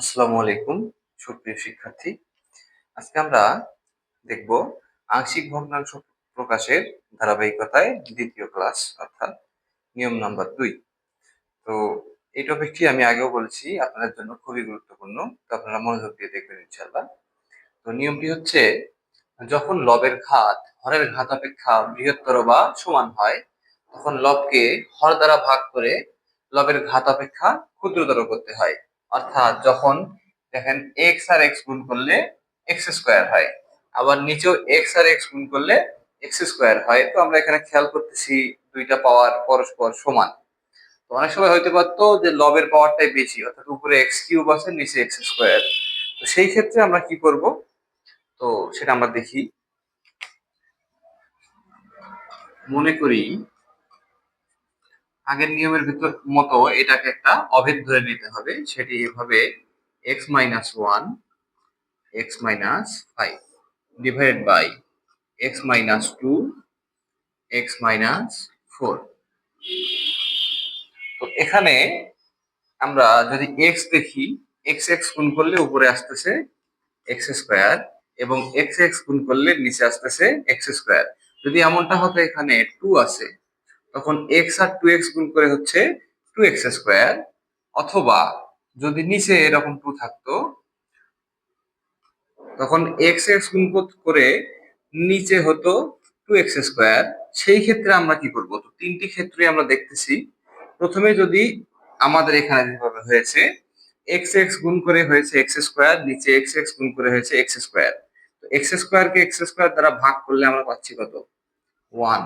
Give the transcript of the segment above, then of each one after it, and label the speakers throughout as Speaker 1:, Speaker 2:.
Speaker 1: আসসালামু আলাইকুম সুপ্রিয় শিক্ষার্থী। আজকে আমরা দেখব আংশিক ভগ্নাংশ প্রকাশের ধারাবাহিকতায় দ্বিতীয় ক্লাস অর্থাৎ নিয়ম নাম্বার 2। তো এই টপিকটি আমি আগেও বলেছি আপনাদের জন্য খুবই গুরুত্বপূর্ণ। তো আপনারা মনোযোগ দিয়ে দেখবেন ইনশাআল্লাহ। তো নিয়মটি হচ্ছে যখন লবের ঘাত হরের ঘাত অপেক্ষা বৃহত্তর বা সমান হয় তখন লবকে হর দ্বারা ভাগ করে লবের ঘাত অপেক্ষা ক্ষুদ্রতর করতে হয়। অর্থাৎ যখন দেখেন এক্স আর এক্স গুণ করলে এক্স স্কোয়ার হয়, আবার নিচেও এক্স আর এক্স গুণ করলে এক্স স্কোয়ার হয়। তো আমরা এখানে খেয়াল করতেছি দুইটা পাওয়ার পরস্পর সমান। তো অনেক সময় হইতে পারতো যে লবের পাওয়ারটাই বেশি, অর্থাৎ উপরে এক্স কিউব আছে নিচে এক্স স্কোয়ার। তো সেই ক্ষেত্রে আমরা কি করব, তো সেটা আমরা দেখি। মনে করি আগের নিয়মের ভিতর মতো এটাকে একটা অভেদ ধরে নিতে হবে, সেটি এভাবে x minus one x minus five divided by x minus two x minus four. তো এখানে আমরা যদি এক্স দেখি, এক্স এক্স গুণ করলে উপরে আসতেছে এক্স স্কোয়ার এবং এক্স এক্স গুণ করলে নিচে আসতেছে এক্স স্কোয়ার। যদি এমনটা হতো এখানে টু আছে, তখন এক্স আর টু এক্স গুণ করে হচ্ছে টু এক্স স্কোয়ার। অথবা যদি নিচে এরকম টু থাকতো তখন এক্স এক্স গুণ করে নিচে হতো টু এক্স স্কোয়ার। সেই ক্ষেত্রে আমরা কি করব, তো তিনটি ক্ষেত্রে আমরা দেখতেছি। প্রথমে যদি আমাদের এখানে যেভাবে হয়েছে এক্স এক্স গুণ করে হয়েছে এক্স স্কোয়ার, নিচে এক্স এক্স গুণ করে হয়েছে এক্স স্কোয়ার। তো এক্স স্কোয়ারকে এক্স স্কোয়ার দ্বারা ভাগ করলে আমরা পাচ্ছি কত, ওয়ান।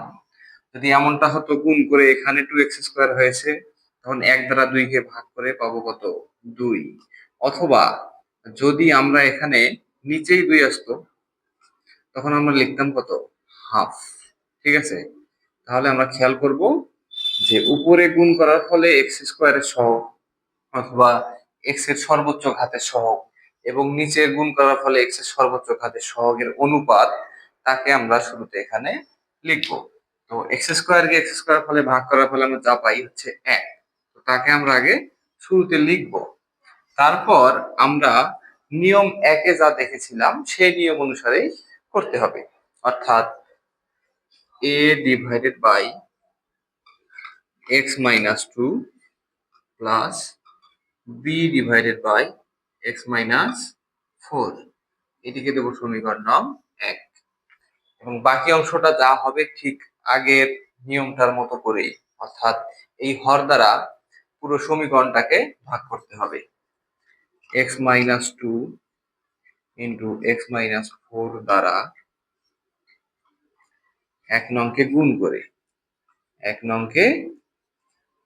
Speaker 1: যদি এমনটা হতো গুণ করে এখানে টু এক্স স্কোয়ার হয়েছে, তখন এক দ্বারা দুইকে ভাগ করে পাবো কত, দুই। অথবা যদি আমরা এখানে নিচেই দুই আসতো তখন আমরা লিখতাম কত, হাফ। ঠিক আছে, তাহলে আমরা খেয়াল করব যে উপরে গুণ করার ফলে এক্স স্কোয়ারের সহগ অথবা এক্স এর সর্বোচ্চ ঘাতের সহগ এবং নিচে গুণ করার ফলে এক্স এর সর্বোচ্চ ঘাতের সহগের অনুপাত, তাকে আমরা শুরুতে এখানে লিখব। তো এক্স স্কোয়ার কে এক্স স্কোয়ার ফলে ভাগ করার ফলে আমরা যা পাই হচ্ছে এক। তো তাকে আমরা আগে শুরুতে লিখব। তারপর আমরা নিয়ম একে যা দেখেছিলাম সেই নিয়ম অনুসারেই করতে হবে। অর্থাৎ a divided by x minus two plus B divided by x minus four, এটিকে দেবো সমীকরণ নং 1। এবং বাকি অংশটা যা হবে ঠিক আগের নিয়মটার মতো করেই, অর্থাৎ এই হর দ্বারা পুরো সমীকরণটাকে ভাগ করতে হবে। X minus two into x minus four দ্বারা এক নংকে গুণ করে, এক নংকে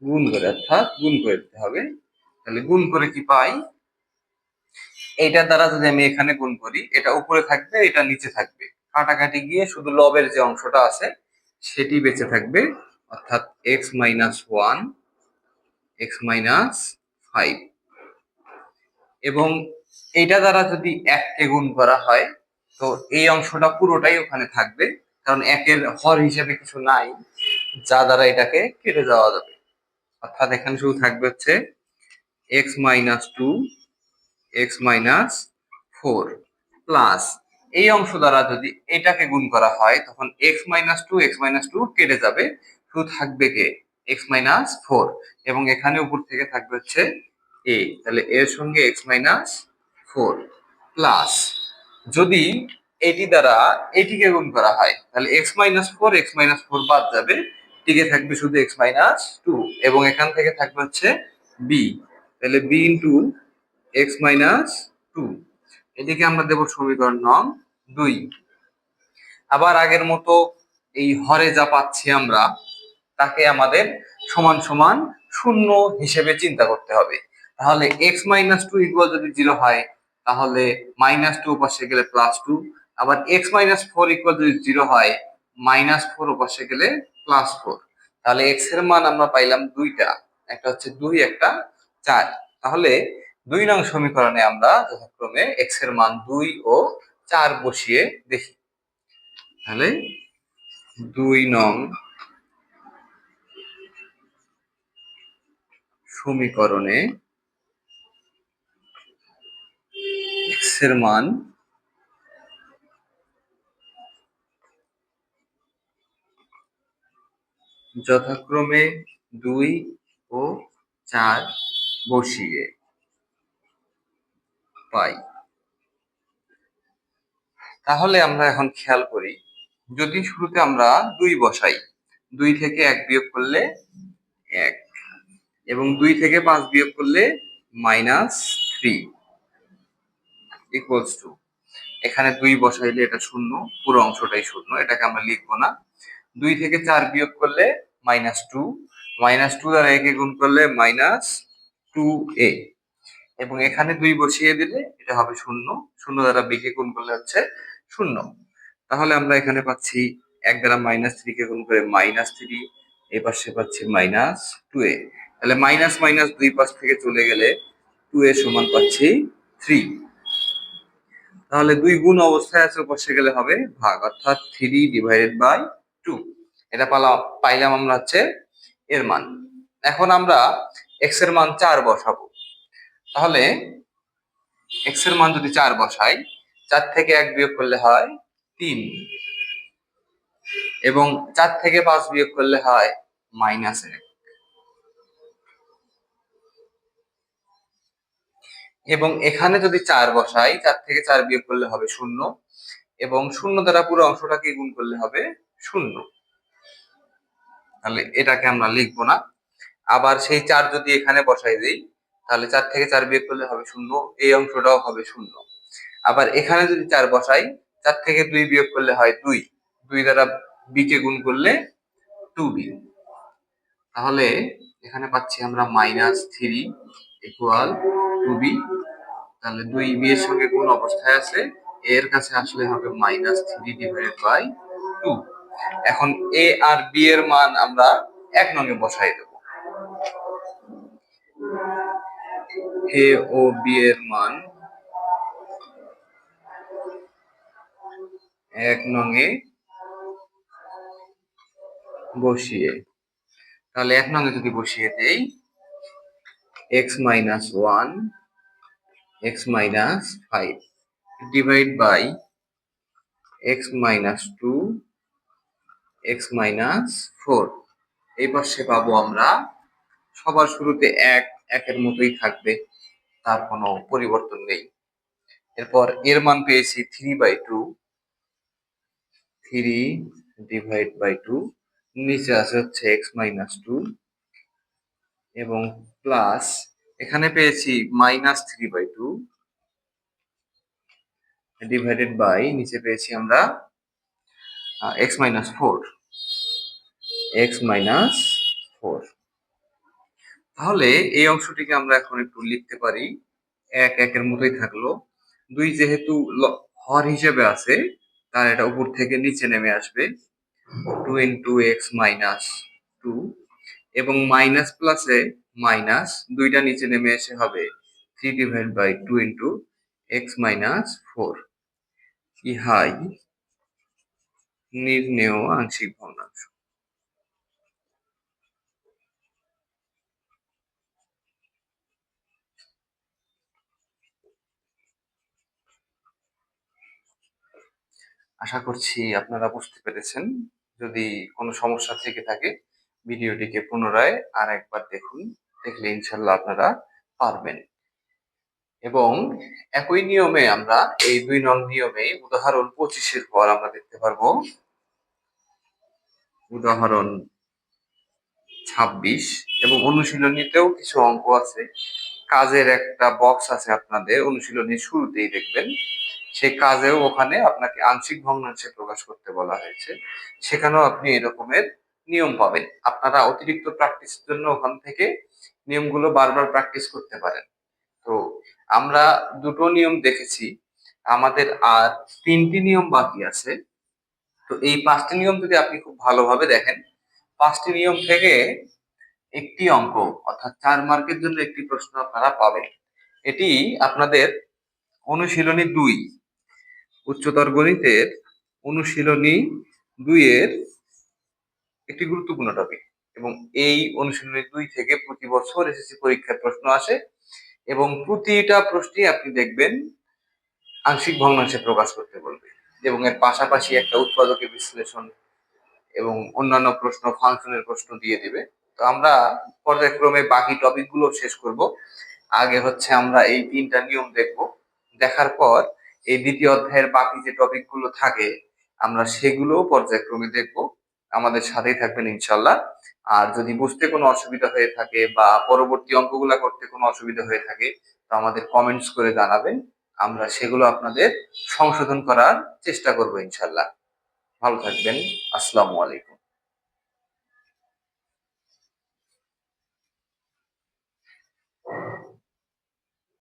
Speaker 1: গুণ করে অর্থাৎ গুণ করে দিতে হবে। তাহলে গুণ করে কি পাই, এইটার দ্বারা যদি আমি এখানে গুণ করি এটা উপরে থাকবে এটা নিচে থাকবে, কাটাকাটি গিয়ে শুধু লবের যে অংশটা আছে সেটি বেঁচে থাকবে। অর্থাৎ x minus one x minus five. এবং এইটা দ্বারা যদি এককে গুণ করা হয় তো এই অংশটা পুরোটাই ওখানে থাকবে, কারণ একের হর হিসেবে কিছু নাই যা দ্বারা এটাকে কেটে দেওয়া যাবে। অর্থাৎ এখানে শুধু থাকবে হচ্ছে x minus two x minus four plus এই অংশ দ্বারা যদি এটাকে গুণ করা হয় তখন এক্স মাইনাস টু কেটে যাবে, শুধু থাকবে কে, এক্স মাইনাস ফোর। এবং এখানে উপর থেকে থাকবে হচ্ছে এ, তাহলে এর সঙ্গে এক্স মাইনাস ফোর প্লাস যদি এটি দ্বারা এটিকে গুণ করা হয় তাহলে এক্স মাইনাস ফোর বাদ যাবে, টিকে থাকবে শুধু এক্স মাইনাস টু এবং এখান থেকে থাকবে হচ্ছে বি। তাহলে B into x minus two, এটিকে আমরা দেব সমীকরণ নং 2। আবার আগের মতো এই হরে যা পাচ্ছি আমরা তাকে আমাদের সমান সমান শূন্য হিসেবে চিন্তা করতে হবে। তাহলে এক্স মাইনাস টু ইকুয়াল যদি জিরো হয় তাহলে মাইনাস টু পাশে গেলে প্লাস টু, আবার এক্স মাইনাস ফোর ইকুয়াল যদি জিরো হয় মাইনাস ফোর পাশে গেলে প্লাস ফোর। তাহলে এক্স এর মান আমরা পাইলাম দুইটা, একটা হচ্ছে দুই একটা চার। তাহলে 2 নং সমীকরণে আমরা যথাক্রমে এক্স এর মান 2 ও 4 বসিয়ে দেখি। তাহলে 2 নং সমীকরণে এর মান যথাক্রমে 2 ও 4 বসিয়ে পাই। তাহলে আমরা এখন খেয়াল করি, যদি শুরুতে আমরা 2 বসাই, 2 থেকে 1 বিয়োগ করলে 1, এবং 2 থেকে 5 বিয়োগ করলে -3 ইকুয়ালস টু, এখানে 2 বসাইলে এটা শূন্য, পুরো অংশটাই শূন্য, এটাকে আমরা লিখবো না। 2 থেকে 4 বিয়োগ করলে -2, -2 দ্বারা একে গুণ করলে -2a, এবং এখানে 2 বসিয়ে দিলে এটা হবে শূন্য, শূন্য দ্বারা b কে গুণ করলে হচ্ছে শূন্য। তাহলে আমরা এখানে পাচ্ছি 1 দ্বারা -3 কে গুণ করে -3, এই পাশে পাচ্ছি -2a। তাহলে মাইনাস মাইনাস 2 পাশ থেকে চলে গেলে 2a সমান পাচ্ছি 3। তাহলে 2 গুণ অবস্থায় আছে, পাশে গেলে হবে ভাগ, অর্থাৎ 3/2। এটা পাইলাম আমরা হচ্ছে এর মান। এখন আমরা x এর মান 4 বসাবো। তাহলে x এর মান যদি 4 বসাই, 4 থেকে 1 বিয়োগ করলে হয় 3, এবং 4 থেকে 5 বিয়োগ করলে হয় -1, এবং এখানে যদি 4 বসাই, 4 থেকে 4 বিয়োগ করলে হবে 0, এবং 0 দ্বারা পুরো অংশটাকে গুণ করলে হবে 0। তাহলে এটাকে আমরা লিখবো না। আবার সেই 4 যদি এখানে বসাই দেই, তাহলে 4 থেকে 4 বিয়োগ করলে হবে 0, এই অংশটাও হবে 0। আবার এখানে যদি 4 বসাই, 4 থেকে 2 বিয়োগ করলে হয় 2, 2 দ্বারা b কে গুণ করলে 2b। তাহলে এখানে পাচ্ছি আমরা -3 ইকুয়াল 2b। তাহলে 2b এর সঙ্গে গুণ অবস্থায় আছে, এর কাছে আসলে হবে -3/2। এখন a আর b এর মান আমরা 1 নঙে বসাই দেব। a ও b এর মান 1 নঙে বসিয়ে, তাহলে 1 নঙে যদি বসিয়ে দেই, x - 1, x - 5 divide by x - 2, x - 4, এই পাশে পাবো আমরা, সবার শুরুতে 1, 1 এর মতোই থাকবে, তার কোনো পরিবর্তন নেই। এরপর এর মান পেয়েছি 3/2, 3/2, নিচে আছে হচ্ছে x - 2, এবং প্লাস এখানে পেয়েছি -3/2 ডিভাইডেড বাই, নিচে পেয়েছি আমরা x - 4, x - 4। তাহলে এই অংশটিকে আমরা এখন একটু লিখতে পারি, 1, 1 এর মতোই থাকলো। 2 যেহেতু হর হিসেবে আছে, তার এটা উপর থেকে নিচে নেমে আসবে, 2 into x - 2, এবং মাইনাস প্লাসে মাইনাস, 2টা নিচে নেমে এসে হবে 3/2 into x - 4। ইহাই নির্ণেয় আংশিক ভগ্নাংশ। আশা করছি আপনারা বুঝতে পেরেছেন। যদি কোনো সমস্যা থেকে থাকে, ভিডিওটিকে পুনরায় আরেকবার দেখুন, দেখলে ইনশাল্লাহ আপনারা পারবেন। এবং একই নিয়মে আমরা এই 2 নং নিয়মে উদাহরণ 25 এর পর আমরা দেখতে পারবো উদাহরণ 26, এবং অনুশীলনীতেও কিছু অঙ্ক আছে। কাজের একটা বক্স আছে আপনাদের অনুশীলনীর শুরুতেই দেখবেন, সেই কাজেও ওখানে আপনাকে আংশিক ভগ্নাংশে প্রকাশ করতে বলা হয়েছে, সেখানেও আপনি এরকমের নিয়ম পাবেন। আপনারা অতিরিক্ত প্র্যাকটিসের জন্য ওখান থেকে নিয়মগুলো বারবার প্র্যাকটিস করতে পারেন। তো আমরা 2টো নিয়ম দেখেছি, আমাদের আর 3টি নিয়ম বাকি আছে। তো এই 5টি নিয়ম যদি আপনি খুব ভালোভাবে দেখেন, 5টি নিয়ম থেকে একটি অঙ্ক, অর্থাৎ 4 মার্কের জন্য একটি প্রশ্ন আপনারা পাবেন। এটি আপনাদের অনুশীলনী 2, উচ্চতর গণিতের অনুশীলনী 2 এর একটি গুরুত্বপূর্ণ টপিক, এবং এই অনুশীলনী 2 থেকে প্রতি বছর এসএসসি পরীক্ষার প্রশ্ন আসে, এবং প্রতিটা প্রশ্নই আপনি দেখবেন আংশিক ভগ্নাংশে প্রকাশ করতে বলবে এবং এর পাশাপাশি একটা উৎপাদকের বিশ্লেষণ এবং অন্যান্য প্রশ্ন, ফাংশনের প্রশ্ন দিয়ে দিবে। তো আমরা পর্যায়ক্রমে বাকি টপিকগুলো শেষ করব। আগে হচ্ছে আমরা এই 3টা নিয়ম দেখব, দেখার পর এই দ্বিতীয় অধ্যায়ের বাকি যে টপিকগুলো থাকে আমরা সেগুলো পর্যায়ক্রমে দেখব। আমাদের সাথেই থাকবেন ইনশাল্লাহ। আর যদি বুঝতে কোনো অসুবিধা হয়ে থাকে বা পরবর্তী অঙ্কগুলা করতে কোনো অসুবিধা হয়ে থাকে তো আমাদের কমেন্টস করে জানাবেন, আমরা সেগুলো আপনাদের সংশোধন করার চেষ্টা করব ইনশাল্লাহ। ভালো থাকবেন। আসসালামু আলাইকুম।